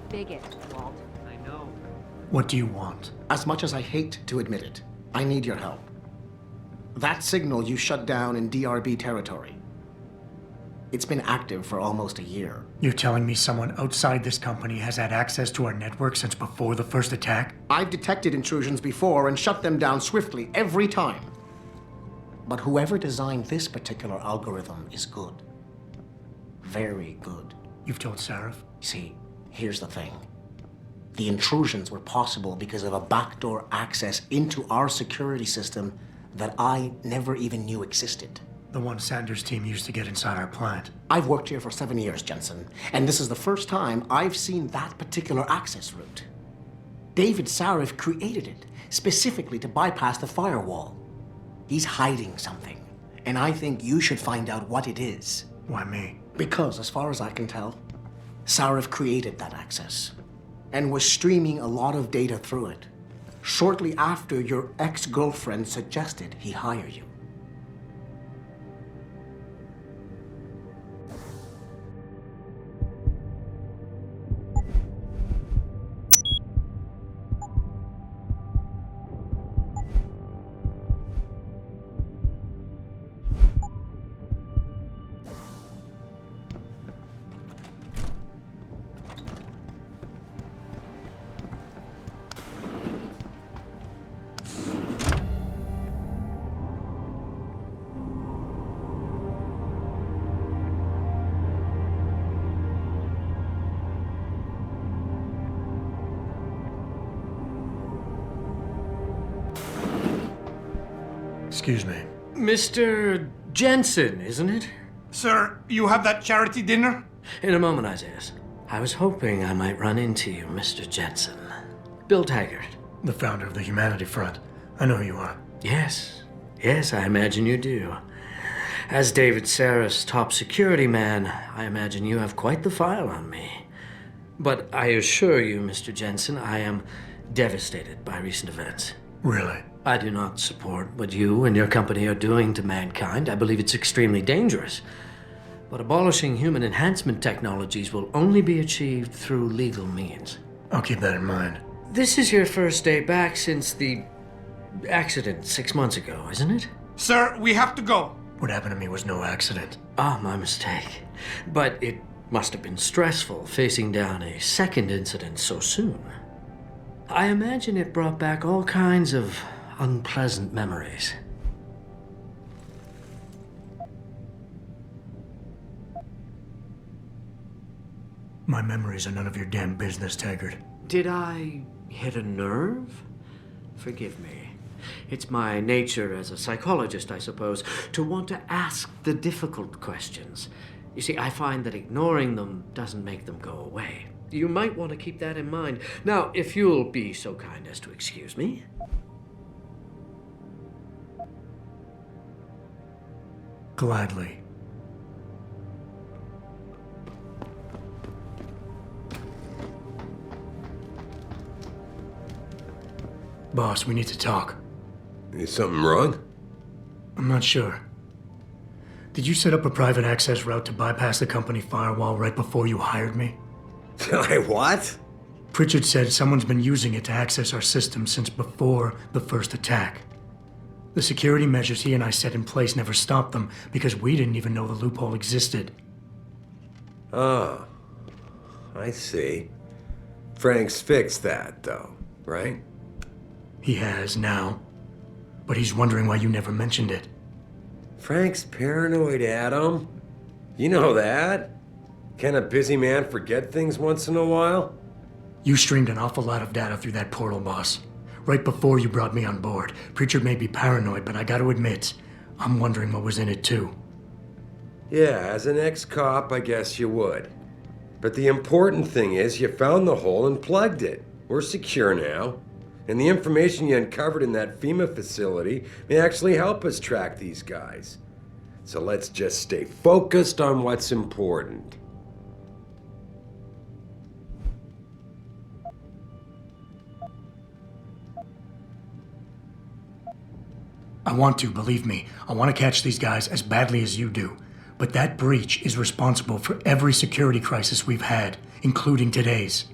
Bigot, Walt. I know. What do you want? As much as I hate to admit it, I need your help. That signal you shut down in DRB territory. It's been active for almost a year. You're telling me someone outside this company has had access to our network since before the first attack? I've detected intrusions before and shut them down swiftly every time. But whoever designed this particular algorithm is good. Very good. You've told Sarif? See, here's the thing. The intrusions were possible because of a backdoor access into our security system that I never even knew existed. The one Sanders' team used to get inside our plant. I've worked here for 7 years, Jensen, and this is the first time I've seen that particular access route. David Sarif created it specifically to bypass the firewall. He's hiding something, and I think you should find out what it is. Why me? Because, as far as I can tell, Sarif created that access and was streaming a lot of data through it shortly after your ex-girlfriend suggested he hire you. Excuse me. Mr. Jensen, isn't it? Sir, you have that charity dinner? In a moment, Isaiah. I was hoping I might run into you, Mr. Jensen. Bill Taggart. The founder of the Humanity Front. I know who you are. Yes. Yes, I imagine you do. As David Sarif's top security man, I imagine you have quite the file on me. But I assure you, Mr. Jensen, I am devastated by recent events. Really? I do not support what you and your company are doing to mankind. I believe it's extremely dangerous. But abolishing human enhancement technologies will only be achieved through legal means. I'll keep that in mind. This is your first day back since the accident 6 months ago, isn't it? Sir, we have to go. What happened to me was no accident. Ah, my mistake. But it must have been stressful facing down a second incident so soon. I imagine it brought back all kinds of unpleasant memories. My memories are none of your damn business, Taggart. Did I hit a nerve? Forgive me. It's my nature as a psychologist, I suppose, to want to ask the difficult questions. You see, I find that ignoring them doesn't make them go away. You might want to keep that in mind. Now, if you'll be so kind as to excuse me. Gladly. Boss, we need to talk. Is something wrong? I'm not sure. Did you set up a private access route to bypass the company firewall right before you hired me? What? Pritchard said someone's been using it to access our system since before the first attack. The security measures he and I set in place never stopped them because we didn't even know the loophole existed. Oh, I see. Frank's fixed that, though, right? He has now. But he's wondering why you never mentioned it. Frank's paranoid, Adam. You know that. Can a busy man forget things once in a while? You streamed an awful lot of data through that portal, boss. Right before you brought me on board. Preacher may be paranoid, but I gotta admit, I'm wondering what was in it too. Yeah, as an ex-cop, I guess you would. But the important thing is you found the hole and plugged it. We're secure now. And the information you uncovered in that FEMA facility may actually help us track these guys. So let's just stay focused on what's important. I want to, believe me. I want to catch these guys as badly as you do. But that breach is responsible for every security crisis we've had, including today's.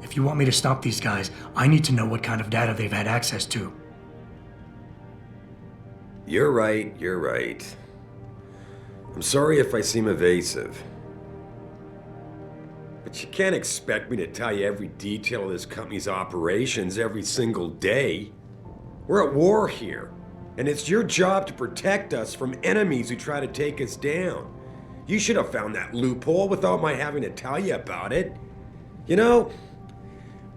If you want me to stop these guys, I need to know what kind of data they've had access to. You're right, you're right. I'm sorry if I seem evasive. But you can't expect me to tell you every detail of this company's operations every single day. We're at war here. And it's your job to protect us from enemies who try to take us down. You should have found that loophole without my having to tell you about it. You know,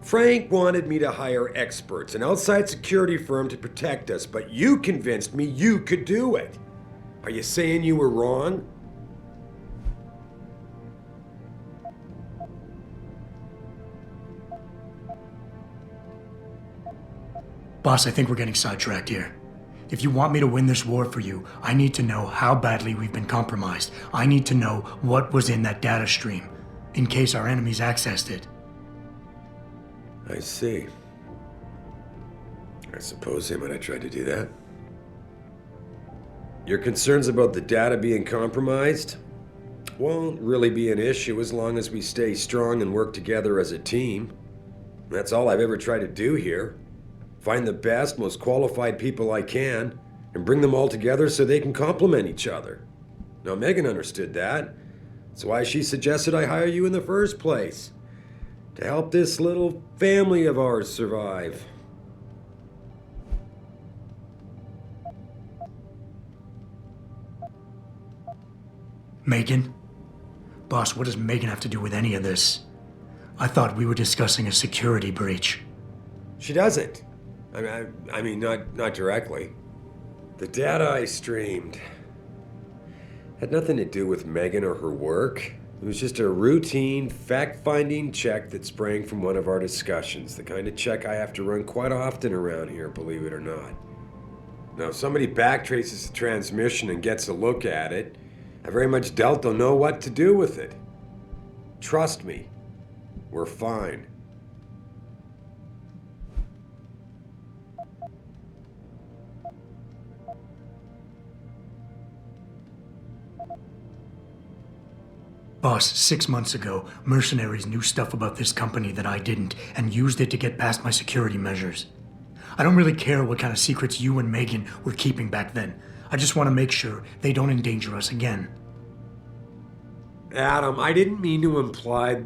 Frank wanted me to hire experts, an outside security firm to protect us, but you convinced me you could do it. Are you saying you were wrong? Boss, I think we're getting sidetracked here. If you want me to win this war for you, I need to know how badly we've been compromised. I need to know what was in that data stream, in case our enemies accessed it. I see. I suppose they might have tried to do that. Your concerns about the data being compromised won't really be an issue as long as we stay strong and work together as a team. That's all I've ever tried to do here. Find the best, most qualified people I can, and bring them all together so they can complement each other. Now, Megan understood that. That's why she suggested I hire you in the first place. To help this little family of ours survive. Megan? Boss, what does Megan have to do with any of this? I thought we were discussing a security breach. She doesn't. I mean, not directly. The data I streamed had nothing to do with Megan or her work. It was just a routine, fact-finding check that sprang from one of our discussions. The kind of check I have to run quite often around here, believe it or not. Now, if somebody backtraces the transmission and gets a look at it, I very much doubt they'll know what to do with it. Trust me, we're fine. Boss, 6 months ago, mercenaries knew stuff about this company that I didn't, and used it to get past my security measures. I don't really care what kind of secrets you and Megan were keeping back then. I just want to make sure they don't endanger us again. Adam, I didn't mean to imply...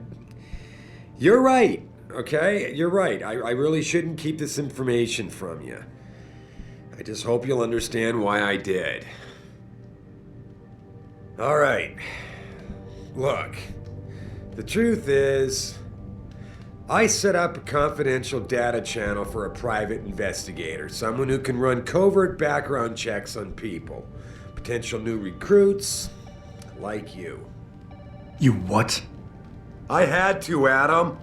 You're right, okay? You're right. I really shouldn't keep this information from you. I just hope you'll understand why I did. All right. Look, the truth is, I set up a confidential data channel for a private investigator, someone who can run covert background checks on people, potential new recruits, like you. You what? I had to, Adam.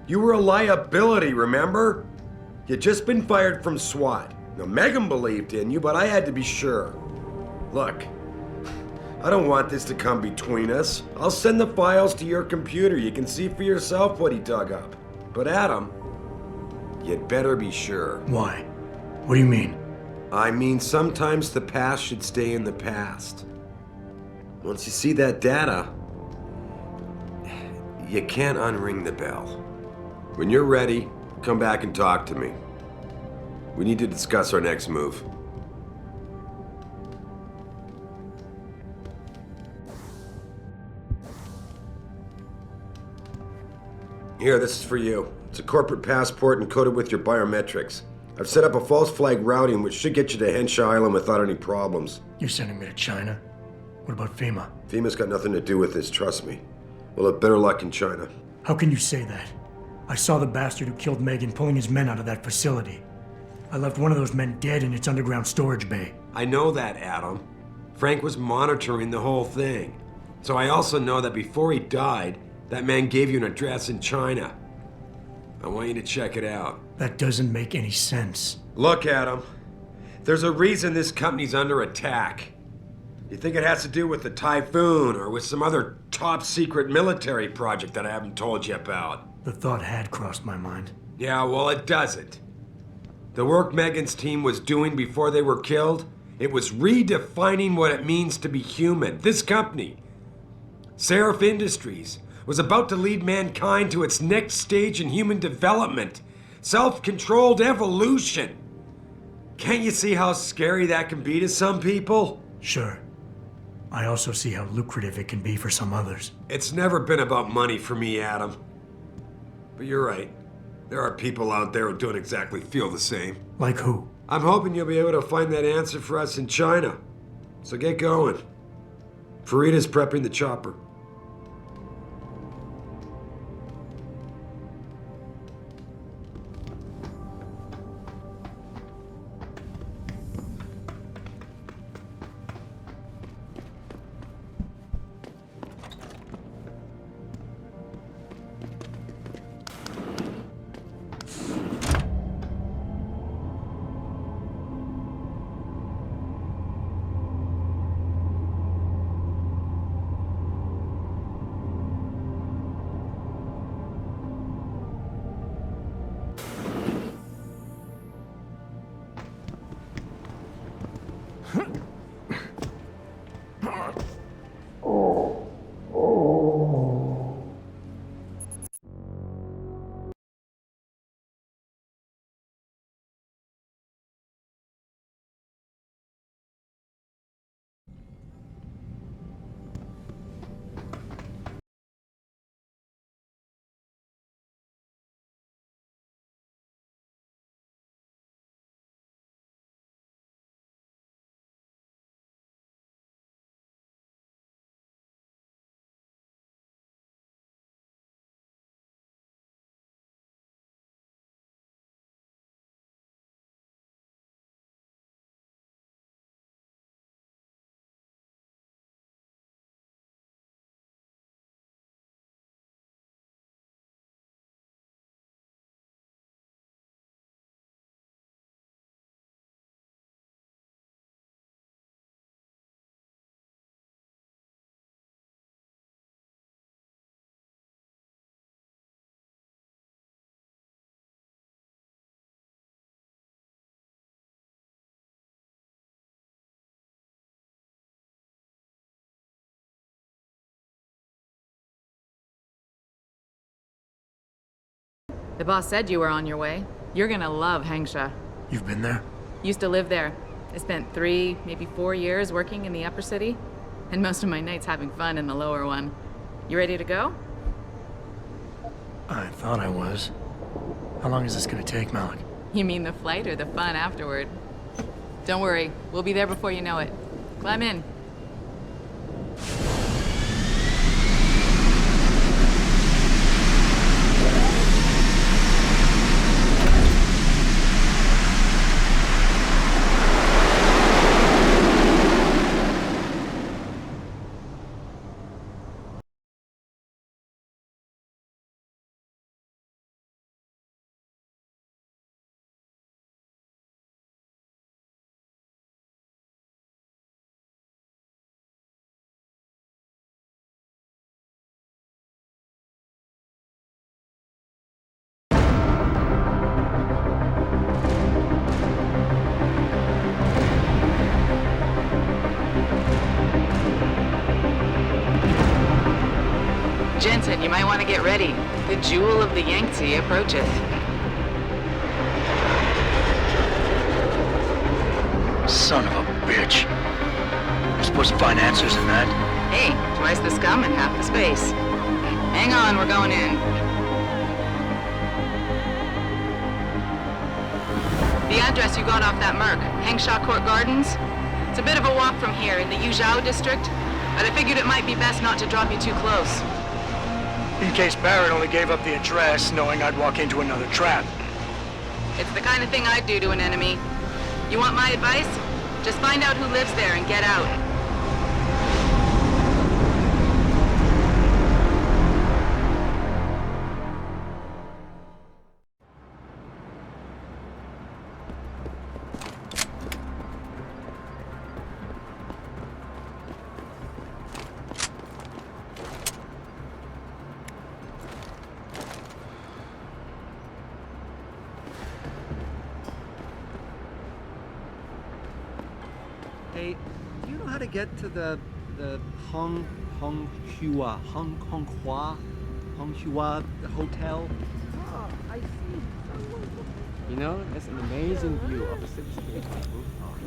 You were a liability, remember? You'd just been fired from SWAT. Now, Megan believed in you, but I had to be sure. Look, I don't want this to come between us. I'll send the files to your computer. You can see for yourself what he dug up. But Adam, you'd better be sure. Why? What do you mean? I mean, sometimes the past should stay in the past. Once you see that data, you can't unring the bell. When you're ready, come back and talk to me. We need to discuss our next move. Here, this is for you. It's a corporate passport encoded with your biometrics. I've set up a false flag routing which should get you to Hengsha Island without any problems. You're sending me to China? What about FEMA? FEMA's got nothing to do with this, trust me. We'll have better luck in China. How can you say that? I saw the bastard who killed Megan pulling his men out of that facility. I left one of those men dead in its underground storage bay. I know that, Adam. Frank was monitoring the whole thing. So I also know that before he died, that man gave you an address in China. I want you to check it out. That doesn't make any sense. Look, Adam. There's a reason this company's under attack. You think it has to do with the Typhoon or with some other top secret military project that I haven't told you about? The thought had crossed my mind. Yeah, well, it doesn't. The work Megan's team was doing before they were killed, it was redefining what it means to be human. This company, Sarif Industries, was about to lead mankind to its next stage in human development. Self-controlled evolution. Can't you see how scary that can be to some people? Sure. I also see how lucrative it can be for some others. It's never been about money for me, Adam. But you're right. There are people out there who don't exactly feel the same. Like who? I'm hoping you'll be able to find that answer for us in China. So get going. Farida's prepping the chopper. The boss said you were on your way. You're gonna love Hengsha. You've been there? Used to live there. I spent 3, maybe 4 years working in the upper city, and most of my nights having fun in the lower one. You ready to go? I thought I was. How long is this gonna take, Malik? You mean the flight or the fun afterward? Don't worry, we'll be there before you know it. Climb in. Jensen, you might want to get ready. The jewel of the Yangtze approaches. Son of a bitch. You're supposed to find answers in that. Hey, twice the scum and half the space. Hang on, we're going in. The address you got off that Merc, Hengsha Court Gardens. It's a bit of a walk from here in the Yuzhou district, but I figured it might be best not to drop you too close. In case Barrett only gave up the address, knowing I'd walk into another trap. It's the kind of thing I'd do to an enemy. You want my advice? Just find out who lives there and get out. Hey, do you know how to get to the Honghua hotel? Oh, I see. You know, that's an amazing view of the cityscape on the rooftop.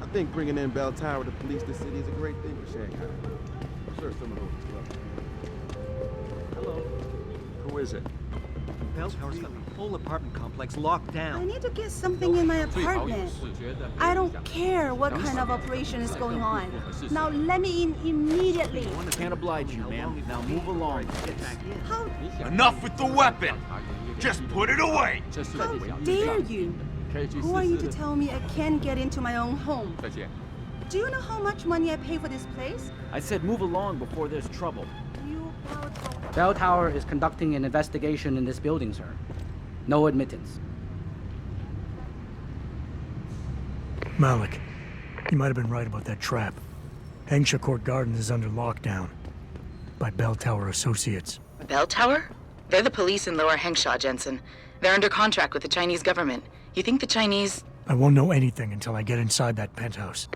I think bringing in Bell Tower to police the city is a great thing for Shanghai. I'm sure some of those as well. Hello. Who is it? Bell Tower's got the whole apartment complex locked down. I need to get something in my apartment. I don't care what kind of operation is going on. Now let me in immediately. Can't oblige you, ma'am. Now move along. How Enough with the weapon! Just put it away! dare you? Who are you to tell me I can't get into my own home? Do you know how much money I pay for this place? I said move along before there's trouble. You Bell Tower is conducting an investigation in this building, sir. No admittance. Malik, you might have been right about that trap. Hengsha Court Gardens is under lockdown by Bell Tower Associates. Bell Tower? They're the police in Lower Hengsha, Jensen. They're under contract with the Chinese government. You think the Chinese... I won't know anything until I get inside that penthouse.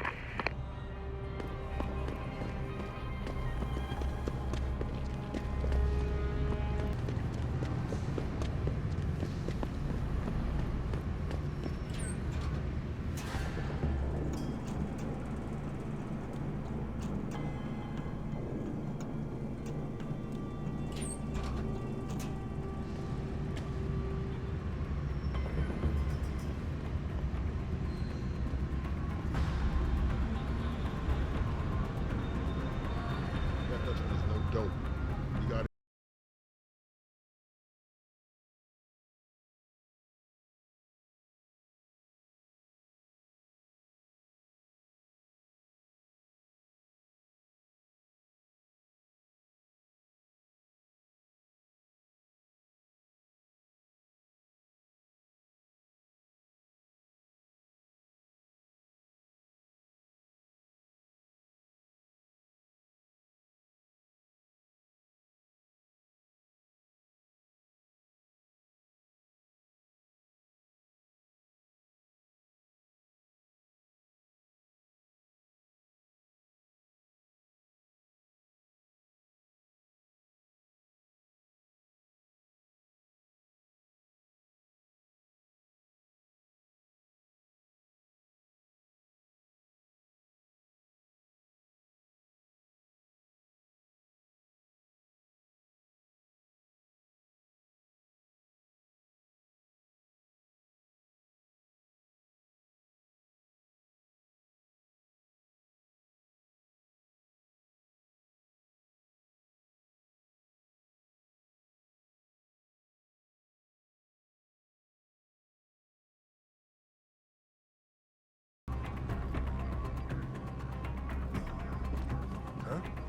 Dope. You got it.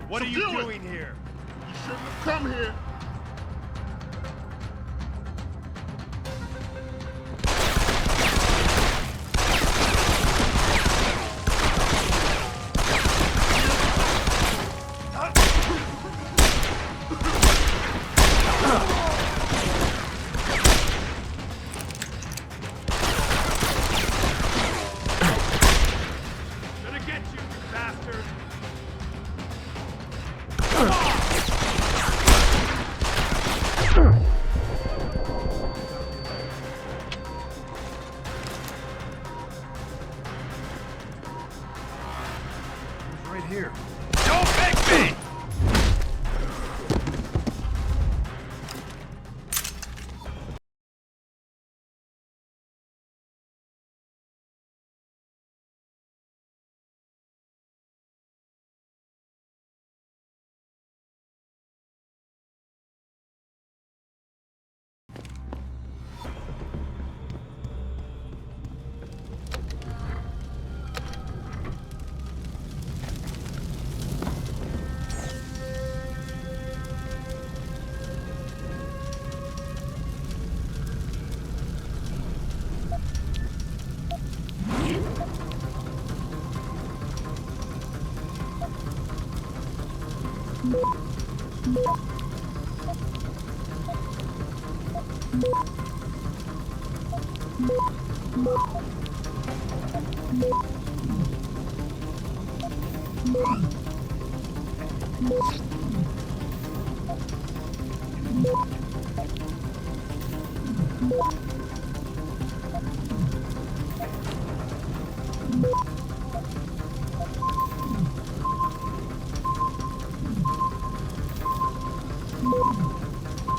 What are you doing here? You shouldn't have come here.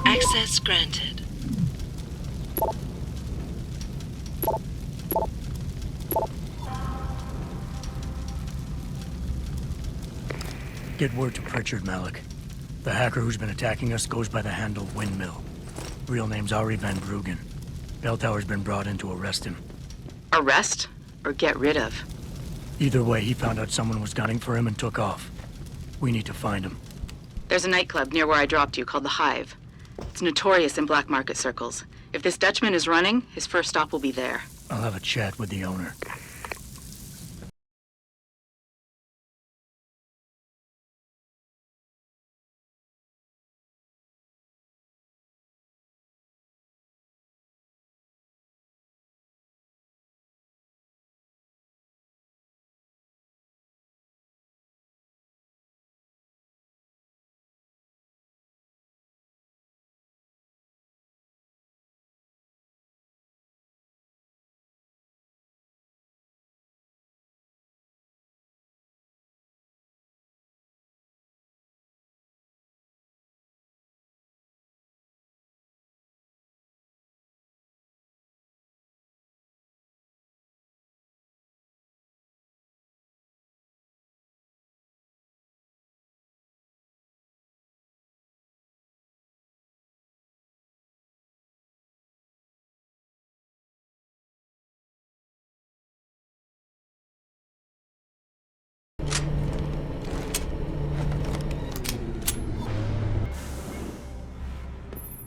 Access granted. Get word to Pritchard, Malik. The hacker who's been attacking us goes by the handle Windmill. Real name's Ari Van Bruggen. Bell Tower's been brought in to arrest him. Arrest or get rid of? Either way, he found out someone was gunning for him and took off. We need to find him. There's a nightclub near where I dropped you called the Hive. It's notorious in black market circles. If this Dutchman is running, his first stop will be there. I'll have a chat with the owner.